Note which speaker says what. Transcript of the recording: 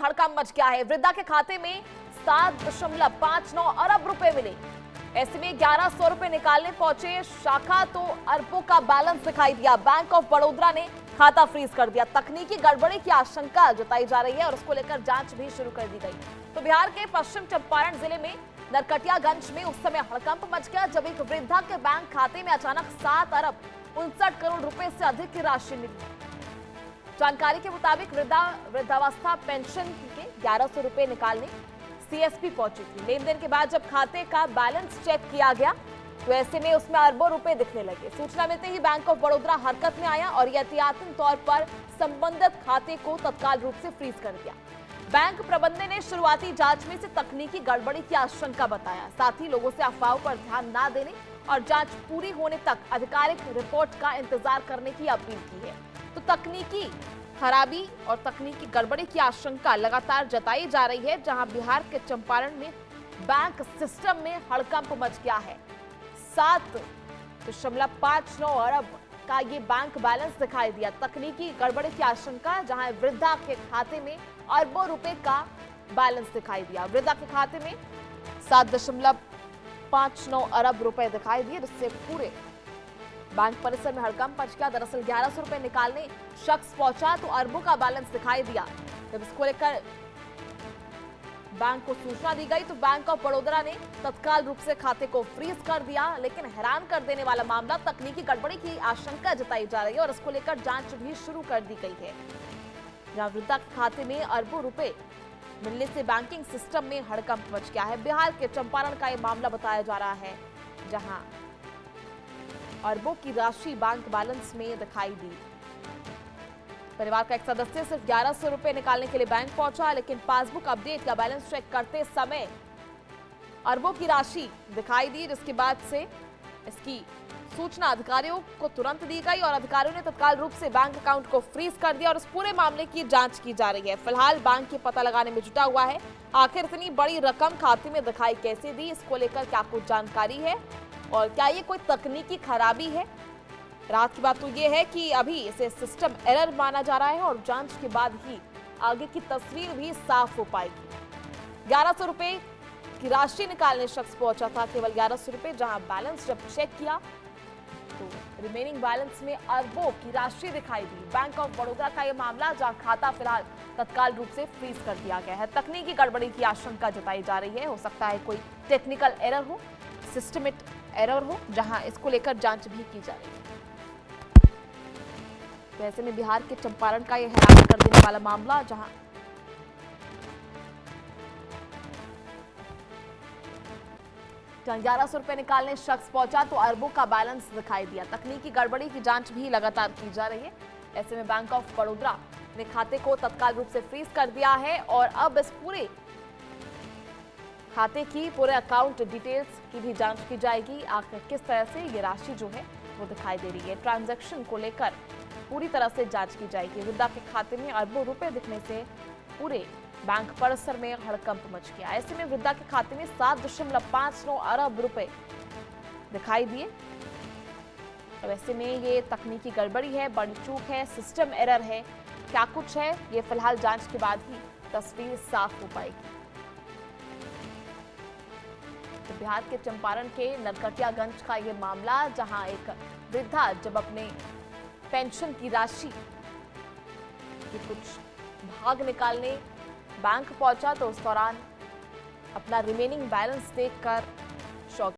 Speaker 1: हड़कंप मच गया है। वृद्धा के खाते में 7.59 अरब रुपए मिले। ऐसे में 1100 रुपए निकालने पहुंचे शाखा तो अरबों का बैलेंस दिखाई दिया। बैंक ऑफ बड़ौदा ने खाता फ्रीज कर दिया। तकनीकी गड़बड़ी की आशंका जताई जा रही है और उसको लेकर जांच भी शुरू कर दी गई। तो बिहार के पश्चिम चंपारण जिले में नरकटियागंज में उस समय हड़कंप मच गया जब एक वृद्धा के बैंक खाते में अचानक 7 अरब 59 करोड़ रुपए से अधिक की राशि मिली। जानकारी के मुताबिक वृद्धावस्था पेंशन के 1100 रुपए निकालने सीएसपी पहुंची थी। लेन देन के बाद जब खाते का बैलेंस चेक किया गया तो ऐसे में उसमें अरबों रुपए दिखने लगे। सूचना मिलते ही बैंक ऑफ बड़ौदा हरकत में आया और एहतियातन तौर पर संबंधित खाते को तत्काल रूप से फ्रीज कर दिया। बैंक प्रबंधन ने शुरुआती जांच में से तकनीकी गड़बड़ी की आशंका बताया। साथ ही लोगों से अफवाहों पर ध्यान न देने और जांच पूरी होने तक आधिकारिक रिपोर्ट का इंतजार करने की अपील की है। तो तकनीकी खराबी और तकनीकी गड़बड़ी की आशंका लगातार जताई जा रही है, जहां बिहार के चंपारण में बैंक सिस्टम में हड़कंप मच गया है। 7.59 अरब का ये बैंक बैलेंस दिखाई दिया। तकनीकी गड़बड़ी की आशंका, जहां वृद्धा के खाते में अरबों रुपए का बैलेंस दिखाई दिया। वृद्धा के खाते में 7.59 अरब रुपए दिखाई दिए, जिससे पूरे बैंक परिसर में हड़कंप मच गया। दरअसल 1100 रुपए निकालने शख्स पहुंचा तो अरबों का बैलेंस दिखाई दिया। जब इसको लेकर बैंक को सूचना दी गई तो बैंक ऑफ बड़ौदा ने तत्काल रूप से खाते को फ्रीज कर दिया। लेकिन हैरान कर देने वाला मामला, तकनीकी गड़बड़ी की आशंका जताई जा रही है और इसको लेकर जांच भी शुरू कर दी गई है। जहां वृद्धा के खाते में अरबों रुपए मिलने से बैंकिंग सिस्टम में हड़कंप मच गया है। बिहार के चंपारण का यह मामला बताया जा रहा है, जहां अरबों की राशि बैंक बैलेंस में दिखाई दी। परिवार का एक सदस्य सिर्फ 1100 रुपए निकालने के लिए बैंक पहुंचा, लेकिन पासबुक अपडेट या बैलेंस चेक करते समय अरबों की राशि दिखाई दी, जिसके बाद से इसकी सूचना अधिकारियों को तुरंत दी गई और अधिकारियों ने तत्काल रूप से बैंक अकाउंट को फ्रीज कर दिया और इस पूरे मामले की जांच की जा रही है। फिलहाल बैंक ये पता लगाने में जुटा हुआ है आखिर इतनी बड़ी रकम खाते में दिखाई कैसे दी, इसको लेकर क्या कुछ जानकारी है और क्या ये कोई तकनीकी खराबी है। रात की बात तो ये है कि अभी इसे सिस्टम एरर माना जा रहा है और जांच के बाद ही आगे की तस्वीर भी साफ हो पाएगी। 1100 रुपए की राशि निकालने शख्स पहुंचा था, केवल 1100 रुपए, जहां बैलेंस जब चेक किया तो रिमेनिंग बैलेंस में अरबों की राशि दिखाई दी। बैंक ऑफ बड़ौदा का यह मामला, जहां खाता फिलहाल तत्काल रूप से फ्रीज कर दिया गया है। तकनीकी गड़बड़ी की आशंका जताई जा रही है। हो सकता है कोई टेक्निकल एरर हो, सिस्टमिक एरर हो, जहां इसको लेकर जांच भी की जा रही है। तो ऐसे में बिहार के चंपारण का यह हैरान कर देने वाला मामला, जहां 1100 रुपए निकालने शख्स पहुंचा तो अरबों का बैलेंस दिखाई दिया। तकनीकी गड़बड़ी की जांच भी लगातार की जा रही है। ऐसे में बैंक ऑफ बड़ौदा ने खाते को तत्काल रूप से फ्रीज कर दिया है और अब इस पूरे खाते की, पूरे अकाउंट डिटेल्स की भी जांच की जाएगी। आखिर किस तरह से ये राशि जो है वो दिखाई दे रही है, ट्रांजैक्शन को लेकर पूरी तरह से जांच की जाएगी। वृद्धा के खाते में अरबों रुपए दिखने से पूरे बैंक परिसर में हड़कंप मच गया। ऐसे में वृद्धा के खाते में 7.59 अरब रुपए दिखाई दिए। अब ऐसे में ये तकनीकी गड़बड़ी है, बड़ी चूक है, सिस्टम एरर है, क्या कुछ है, ये फिलहाल जांच के बाद ही तस्वीर साफ हो पाएगी। तो बिहार के चंपारण के नरकटियागंज का ये मामला, जहां एक वृद्धा जब अपने पेंशन की राशि के कुछ भाग निकालने बैंक पहुंचा तो उस दौरान अपना रिमेनिंग बैलेंस देखकर